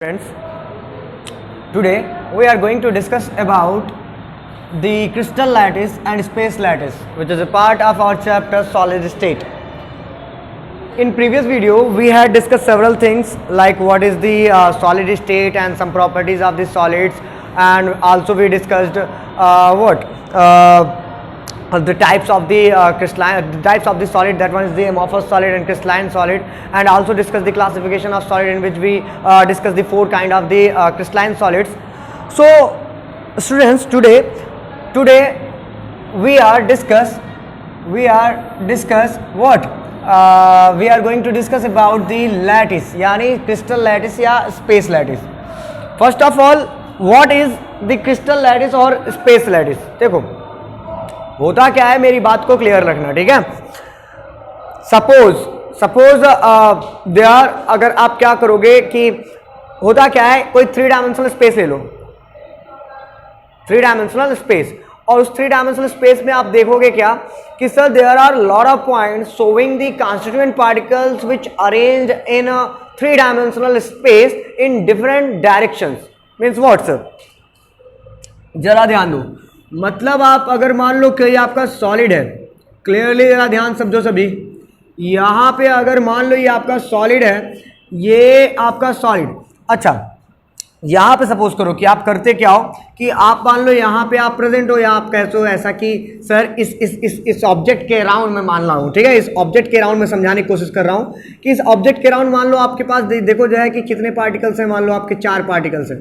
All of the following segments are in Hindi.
Friends, today we are going to discuss about the crystal lattice and space lattice, which is a part of our chapter solid state. In previous video we had discussed several things like what is the solid state and some properties of the solids, and also we discussed the types of the types of the solid, that one is the amorphous solid and crystalline solid, and also discuss the classification of solid, in which we discuss the four kind of the crystalline solids. So students, today we are going to discuss about the lattice, यानी crystal lattice या space lattice. First of all, what is the crystal lattice और space lattice? देखो होता क्या है, मेरी बात को क्लियर रखना, ठीक है. सपोज देयर, अगर आप क्या करोगे कि होता क्या है, कोई 3 डायमेंशनल स्पेस ले लो, 3 डायमेंशनल स्पेस, और उस 3 डायमेंशनल स्पेस में आप देखोगे क्या कि sir there are lot of points showing the constituent particles which arranged in a 3 dimensional space in different directions. Means what sir, जरा ध्यान दो. मतलब आप अगर मान लो कि आपका सॉलिड है, क्लियरली जरा ध्यान समझो सभी, यहाँ पे अगर मान लो ये आपका सॉलिड है, ये आपका सॉलिड. अच्छा, यहाँ पे सपोज करो कि आप करते क्या हो कि आप मान लो यहाँ पे आप प्रेजेंट हो, या आप कैसे हो ऐसा कि सर इस ऑब्जेक्ट के राउंड में मान रहा हूँ, ठीक है, इस ऑब्जेक्ट के राउंड में समझाने की कोशिश कर रहा हूँ कि इस ऑब्जेक्ट के राउंड मान लो आपके पास देखो जो है कि कितने पार्टिकल्स हैं. मान लो आपके 4 पार्टिकल्स हैं.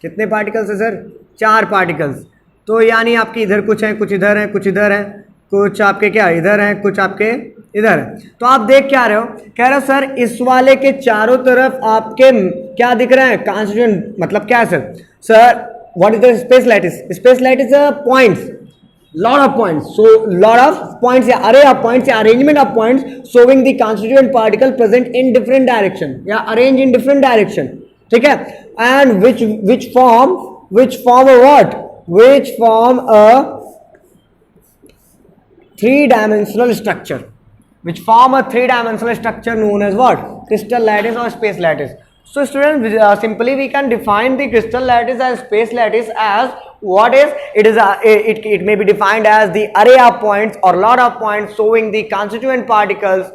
कितने पार्टिकल्स हैं सर? 4 पार्टिकल्स. तो यानी आपके इधर कुछ हैं, कुछ इधर हैं, कुछ इधर हैं, कुछ आपके क्या इधर हैं, कुछ आपके इधर हैं. तो आप देख क्या रहे हो, कह रहे हो सर इस वाले के चारों तरफ आपके क्या दिख रहे हैं, कॉन्स्टिट्यूएंट. मतलब क्या है sir? Sir what is the space lattice? Space lattice points, lot of points. So lot of points या अरे ऑफ पॉइंट्स या arrangement of points showing the constituent particle present in different direction या अरेंज इन डिफरेंट डायरेक्शन, ठीक है. And which form a 3-dimensional structure, known as what? Crystal lattice or space lattice. So students, simply we can define the crystal lattice and space lattice as what is it may be defined as the array of points or lot of points showing the constituent particles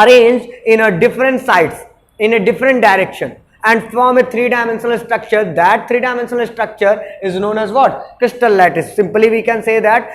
arranged in a different sites in a different direction and form a 3-dimensional structure. That 3-dimensional structure is known as what? Crystal lattice. Simply we can say that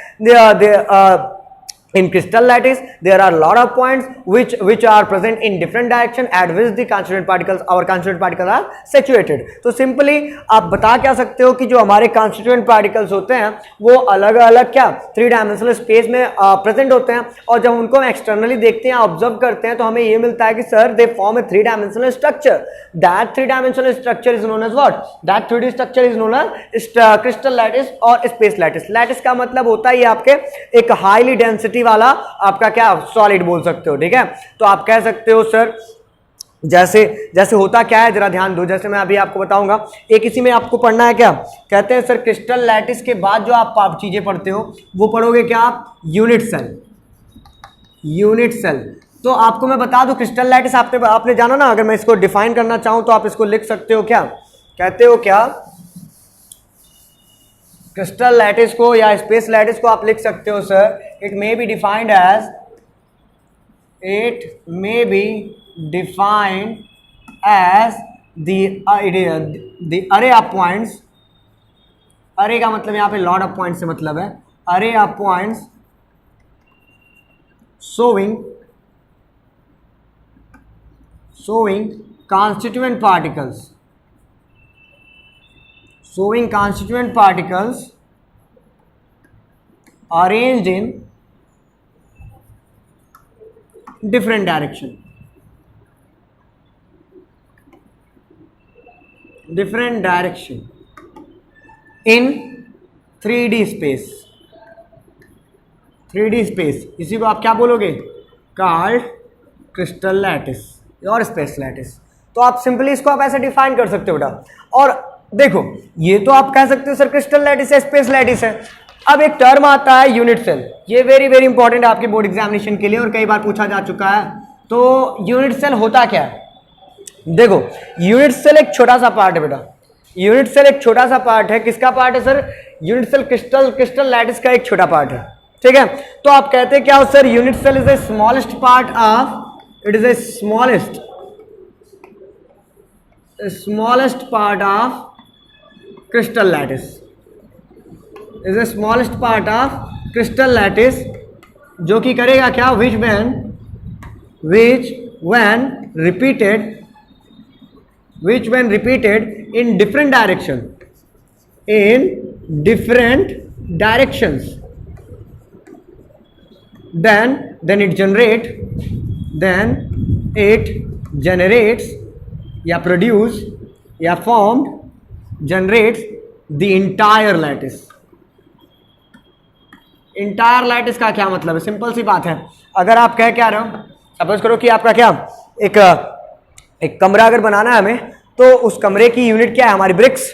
in crystal lattice there are a lot of points which are present in different direction at which the constituent particles are situated. तो simply आप बता क्या सकते हो कि जो हमारे constituent particles होते हैं वो अलग अलग क्या 3-dimensional space में present होते हैं, और जब उनको हम externally देखते हैं, ऑब्जर्व करते हैं, तो हमें ये मिलता है कि sir they form a 3-dimensional structure. That 3-dimensional structure is known as what? That 3D structure is known as crystal lattice or space lattice. Lattice का मतलब होता है ये आपके एक highly density वाला आपका क्या सॉलिड बोल सकते हो, ठीक है. तो आप कह सकते हो सर जैसे होता क्या है, जरा ध्यान दो, जैसे मैं अभी आपको बताऊंगा. एक इसी में आपको पढ़ना है क्या, कहते हैं सर क्रिस्टल लैटिस के बाद जो आप चीजें पढ़ते हो वो पढ़ोगे क्या आप? Unit cell. तो आपको मैं बता दूं क्रिस्टल लैटिस आपने जाना ना, अगर मैं इसको डिफाइन करना चाहूं तो आप इसको लिख सकते हो क्या, कहते हो क्या, क्रिस्टल लैटिस को या स्पेस लैटिस को आप लिख सकते हो sir, it may be defined as the array of points. Array का मतलब यहाँ पे लॉट ऑफ पॉइंट्स से मतलब है, अरे of points showing constituent particles arranged in different direction in 3D space. इसी को आप क्या बोलोगे? कॉल्ड क्रिस्टल लैटिस और स्पेस लैटिस. तो आप सिंपली इसको आप ऐसे डिफाइन कर सकते हो बेटा. और देखो ये तो आप कह सकते हो सर क्रिस्टल लैटिस है, स्पेस लैटिस है. अब एक टर्म आता है यूनिट सेल, ये वेरी वेरी इंपॉर्टेंट है आपके बोर्ड एग्जामिनेशन के लिए और कई बार पूछा जा चुका है. तो यूनिट सेल होता क्या है? देखो यूनिट सेल एक छोटा सा पार्ट है बेटा, यूनिट सेल एक छोटा सा पार्ट है। किसका पार्ट है sir? Unit cell crystal lattice का एक छोटा पार्ट है, ठीक है। तो आप कहते हैं क्या हो sir? Unit cell is the smallest part of, it is the smallest part of crystal lattice, is the smallest part of crystal lattice, जो कि करेगा क्या? which when repeated in different directions, then it generates या produce या formed generates the entire lattice। Entire lattice का क्या मतलब है? सिंपल सी बात है, अगर आप कह क्या रहे हो, सपोज करो कि आपका क्या एक कमरा अगर बनाना है हमें, तो उस कमरे की यूनिट क्या है? हमारी ब्रिक्स।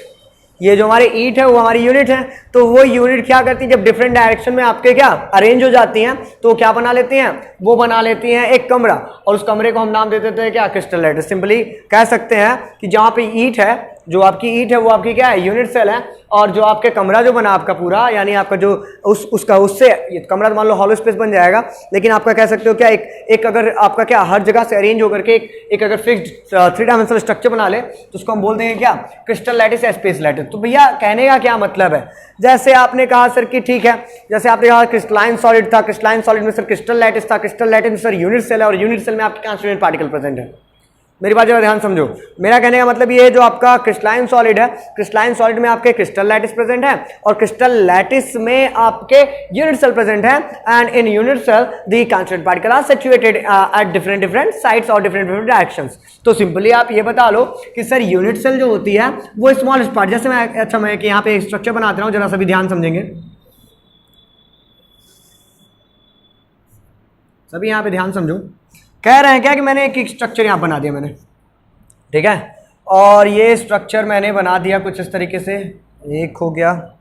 ये जो हमारी ईंट है वो हमारी यूनिट है। तो वो यूनिट क्या करती है? जब डिफरेंट डायरेक्शन में आपके क्या अरेंज हो जाती हैं, तो क्या बना लेती हैं? वो बना लेती हैं एक कमरा, और उस कमरे को हम नाम दे देते हैं क्या? Crystal lattice. सिंपली कह सकते हैं कि जहाँ पे ईंट है, जो आपकी ईंट है वो आपकी क्या है? यूनिट सेल है। और जो आपके कमरा जो बना आपका पूरा, यानी आपका जो उससे ये कमरा मान लो हॉलो स्पेस बन जाएगा, लेकिन आपका कह सकते हो क्या एक अगर आपका क्या हर जगह से अरेंज होकर के एक अगर फिक्स्ड 3 डायमेंशनल स्ट्रक्चर बना ले, तो उसको हम बोल देंगे क्या? क्रिस्टल लैटिस या स्पेस लैटिस। तो भैया कहने का क्या मतलब है? जैसे आपने कहा सर कि ठीक है, जैसे आपने कहा क्रिस्टलाइन सॉलिड था, क्रिस्टलाइन सॉलिड में सर क्रिस्टल लैटिस था, क्रिस्टल लैटिस में सर यूनिट सेल है, और यूनिट सेल में आपके कॉन्स्टिट्यूएंट पार्टिकल प्रेजेंट है। मेरी बात जरा ध्यान समझो, मेरा कहने का मतलब ये है, जो आपका क्रिस्टलाइन सॉलिड है, क्रिस्टलाइन सॉलिड में आपके क्रिस्टल लैटिस प्रेजेंट है, और क्रिस्टल लैटिस में आपके यूनिट सेल प्रेजेंट है। And in unit cell the constituent particle are situated at different sides और डिफरेंट डायरेक्शंस। तो सिंपली आप ये बता लो कि सर यूनिट सेल जो होती है वो स्मॉलेस्ट पार्ट, जैसे मैं कि यहाँ पे स्ट्रक्चर बनाता हूँ, जरा सा भी ध्यान समझेंगे सभी, यहाँ पे ध्यान समझो। कह रहे हैं क्या कि मैंने एक स्ट्रक्चर यहाँ बना दिया मैंने, ठीक है, और ये स्ट्रक्चर मैंने बना दिया कुछ इस तरीके से, एक हो गया,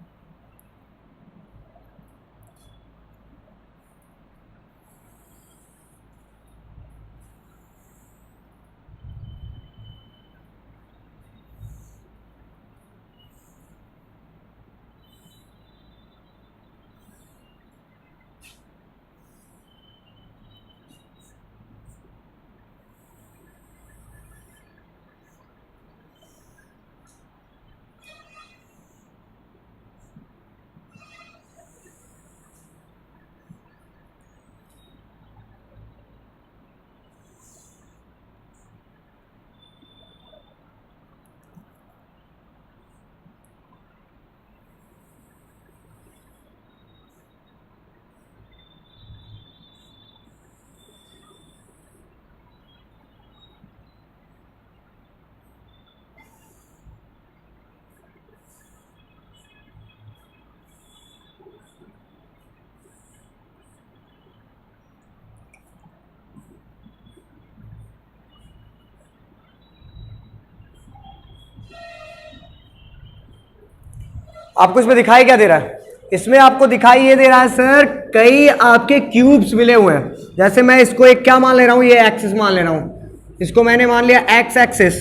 आपको इसमें दिखाई क्या दे रहा है? इसमें आपको दिखाई ये दे रहा है सर, कई आपके क्यूब्स मिले हुए हैं। जैसे मैं इसको एक क्या मान ले रहा हूं? ये एक्सिस मान ले रहा हूं, इसको मैंने मान लिया एक्स एक्सिस,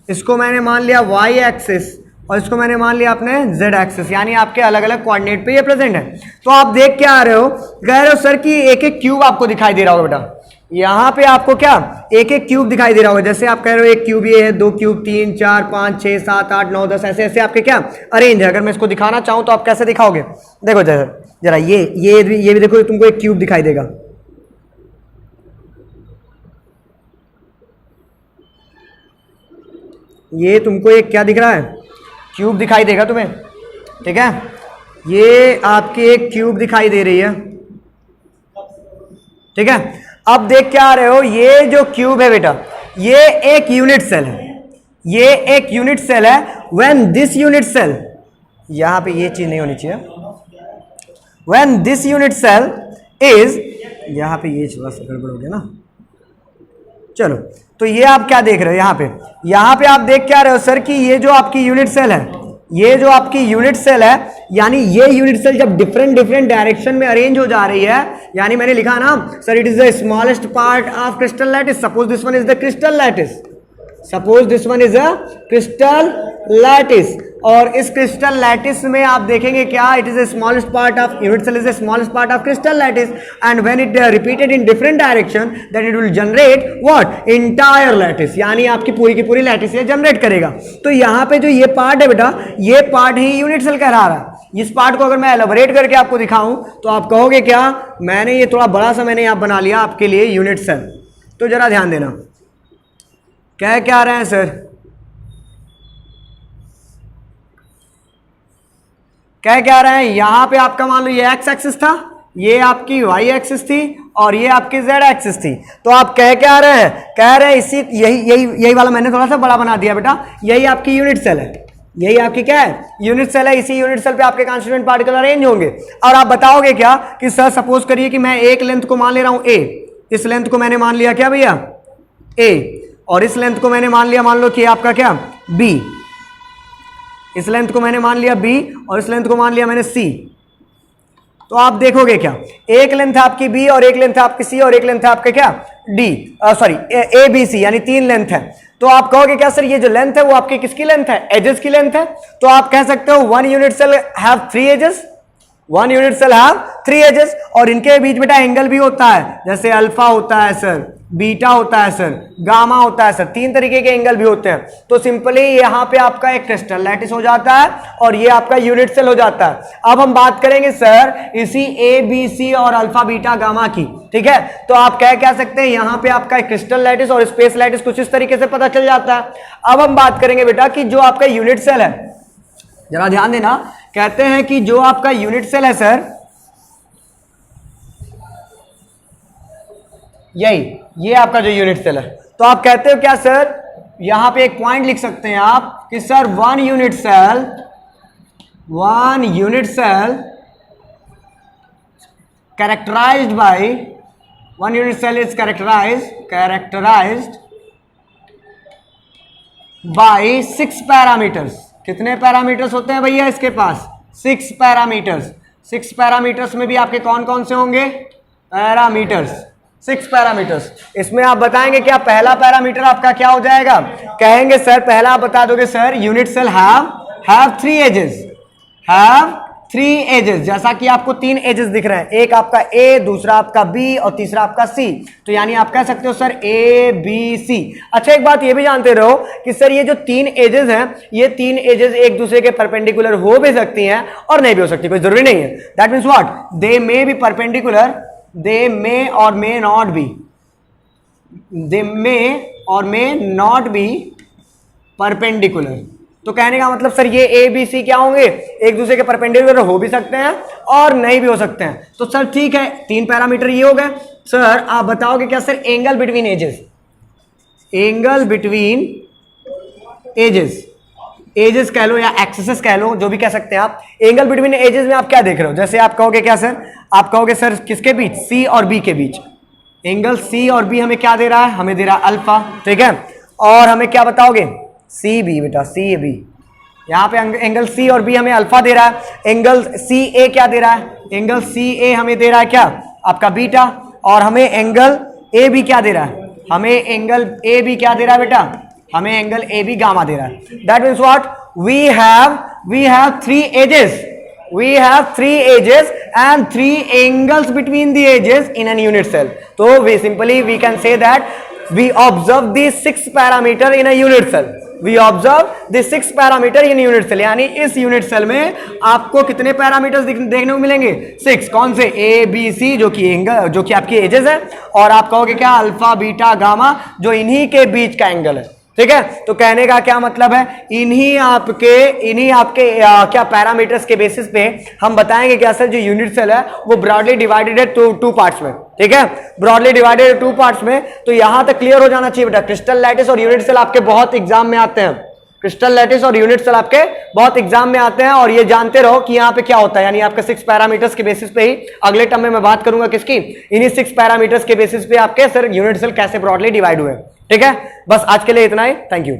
इसको मैंने मान लिया वाई एक्सिस, और इसको मैंने मान लिया अपने जेड एक्सिस, यानी आपके अलग अलग कोऑर्डिनेट पे ये प्रेजेंट है। तो आप देख क्या आ रहे हो? कह रहे हो सर कि एक एक क्यूब आपको दिखाई दे रहा होगा बेटा, यहाँ पे आपको क्या एक एक क्यूब दिखाई दे रहा होगा। जैसे आप कह रहे हो एक क्यूब ये है, 2 क्यूब, 3 4 5 6 7 8 9 10, ऐसे ऐसे आपके क्या अरेंज है। अगर मैं इसको दिखाना चाहूँ तो आप कैसे दिखाओगे? देखो जरा ये भी देखो, तुमको एक क्यूब दिखाई देगा, ये तुमको एक क्या दिख रहा है? क्यूब दिखाई देगा तुम्हें, ठीक है। ये आपकी एक क्यूब दिखाई दे रही है, ठीक है। अब देख क्या आ रहे हो? ये जो क्यूब है बेटा, ये एक यूनिट सेल है, ये एक यूनिट सेल है। व्हेन दिस यूनिट सेल, यहां पे ये चीज नहीं होनी चाहिए, when this unit cell is, यहां पे ये थोड़ा सा गड़बड़ हो गया ना, चलो। तो ये आप क्या देख रहे हो? यहां पे आप देख क्या रहे हो सर कि ये जो आपकी यूनिट सेल है, ये जो आपकी यूनिट सेल है, यानी ये यूनिट सेल जब डिफरेंट डायरेक्शन में अरेंज हो जा रही है, यानी मैंने लिखा ना sir, it is the smallest part of crystal lattice. Suppose this one is the crystal lattice, suppose this one is a crystal lattice, और इस क्रिस्टल लैटिस में आप देखेंगे क्या, it is the smallest part of unit cell, is the smallest part of crystal lattice, and when it repeated in different direction then it will generate what, entire lattice, यानी आपकी पूरी की पूरी लैटिस ये जनरेट करेगा। तो यहाँ पे जो ये पार्ट है बेटा, ये पार्ट ही यूनिट सेल कहला रहा है। इस पार्ट को अगर मैं एलाबोरेट करके आपको दिखाऊं तो आप कहोगे क्या, मैंने ये थोड़ा बड़ा सा मैंने यहाँ बना लिया आपके लिए यूनिट सेल। तो जरा ध्यान देना, क्या रहे हैं सर, क्या रहे हैं, यहां पे आपका मान लो ये एक्स एक्सिस था, ये आपकी वाई एक्सिस थी, और ये आपकी जेड एक्सिस थी। तो आप क्या रहे हैं, कह रहे हैं इसी यही वाला मैंने थोड़ा सा बड़ा बना दिया बेटा, यही आपकी यूनिट सेल है, यही आपकी क्या है, यूनिट सेल है। इसी यूनिट सेल पे आपके कॉन्स्टिट्यूएंट पार्टिकल अरेंज होंगे। और आप बताओगे क्या कि सर सपोज करिए कि मैं एक लेंथ को मान ले रहा हूं ए, इस लेंथ को मैंने मान लिया क्या भैया ए, और इस लेंथ को मैंने मान लिया, मान लो कि आपका क्या बी, इस लेंथ को मैंने मान लिया बी, और इस लेंथ को मान लिया मैंने सी। तो आप देखोगे क्या, एक लेंथ आपकी बी, और एक लेंथ आपकी सी, और एक लेंथ आपके क्या D, sorry A B C, यानी 3 लेंथ है। तो आप कहोगे क्या सर ये जो लेंथ है वो आपकी किसकी लेंथ है, एजेस की लेंथ है। तो आप कह सकते हो 1 unit cell have 3 axes, 1 unit cell have 3 axes, और इनके बीच बेटा एंगल भी होता है, जैसे अल्फा होता है सर, बीटा होता है सर, गामा होता है सर, 3 तरीके के एंगल भी होते हैं। तो सिंपली यहां पे आपका एक क्रिस्टल लैटिस हो जाता है, और ये आपका यूनिट सेल हो जाता है। अब हम बात करेंगे सर इसी ए बी सी और अल्फा बीटा गामा की, ठीक है। तो आप क्या सकते हैं, यहां पे आपका एक क्रिस्टल लैटिस और स्पेस लैटिस कुछ इस तरीके से पता चल जाता है। अब हम बात करेंगे बेटा कि जो आपका यूनिट सेल है, जरा ध्यान देना, कहते हैं कि जो आपका यूनिट सेल है सर, ये आपका जो यूनिट सेल है, तो आप कहते हो क्या सर, यहां पे एक पॉइंट लिख सकते हैं आप कि sir 1 unit cell characterized by 1 unit cell is characterized by 6 parameters. कितने पैरामीटर्स होते हैं भैया इसके पास, 6 पैरामीटर्स। 6 पैरामीटर्स में भी आपके कौन कौन से होंगे, पैरामीटर्स, 6 पैरामीटर्स। इसमें आप बताएंगे क्या, पहला पैरामीटर आपका क्या हो जाएगा, कहेंगे सर पहला आप बता दोगे sir unit cell have 3 axes, have 3 axes, जैसा कि आपको 3 एजेस दिख रहे हैं, एक आपका ए, दूसरा आपका बी, और तीसरा आपका सी। तो यानी आप कह सकते हो सर ए बी सी। अच्छा एक बात ये भी जानते रहो कि सर ये जो 3 एजेस हैं, ये 3 एजेस एक दूसरे के परपेंडिकुलर हो भी सकती हैं और नहीं भी हो सकती, कोई जरूरी नहीं है। That means what, they may be perpendicular, they may or may not be, they may or may not be perpendicular। तो कहने का मतलब सर ये ए बी सी क्या होंगे, एक दूसरे के परपेंडिकुलर हो भी सकते हैं और नहीं भी हो सकते हैं। तो सर ठीक है, 3 पैरामीटर ये हो गए। सर आप बताओगे क्या sir, angle between axes, angle between axes, axes कह लो या एक्सेस कह लो, जो भी कह सकते हैं आप। एंगल बिटवीन एजेस में आप क्या देख रहे हो, जैसे आप कहोगे क्या सर, आप कहोगे सर किसके बीच, सी और बी के बीच। एंगल सी और बी हमें क्या दे रहा है, हमें दे रहा है अल्फा, ठीक है। और हमें क्या बताओगे, सी बी बेटा, सी बी, यहाँ पे एंगल सी और बी हमें अल्फा दे रहा है। एंगल सी ए क्या दे रहा है, एंगल सी ए हमें दे रहा है क्या, आपका बीटा। और हमें एंगल ए बी क्या दे रहा है, हमें एंगल ए बी क्या दे रहा है बेटा, हमें एंगल ए बी गामा दे रहा है। That means what, we have 3 axes, we have 3 edges and 3 angles between the edges in an unit cell. So we can say that we observe the 6 parameter in a unit cell. We observe the 6 parameter in unit cell, यानी इस यूनिट सेल में आपको कितने पैरामीटर्स देखने को मिलेंगे, 6। कौन से, ए बी सी, जो कि एंगल, जो कि आपकी एजेस है, और आप कहोगे क्या अल्फा बीटा गामा, जो इन्हीं के बीच का एंगल है, ठीक है। तो कहने का क्या मतलब है, इन्हीं आपके क्या पैरामीटर्स के बेसिस पे हम बताएंगे क्या सर, जो यूनिट सेल है वो ब्रॉडली डिवाइडेड है टू पार्ट्स में, ठीक है, ब्रॉडली डिवाइडेड है 2 पार्ट्स में। तो यहां तक क्लियर हो जाना चाहिए बेटा, क्रिस्टल लैटिस और यूनिट सेल आपके बहुत एग्जाम में आते हैं, क्रिस्टल लैटिस और यूनिट सेल आपके बहुत एग्जाम में आते हैं। और ये जानते रहो कि यहाँ पे क्या होता है, यानी आपके 6 पैरामीटर्स के बेसिस पे ही अगले टर्म में मैं बात करूंगा किसकी, इन्हीं 6 पैरामीटर्स के बेसिस पे आपके सर यूनिट सेल कैसे ब्रॉडली डिवाइड हुए, ठीक है। बस आज के लिए इतना ही, थैंक यू।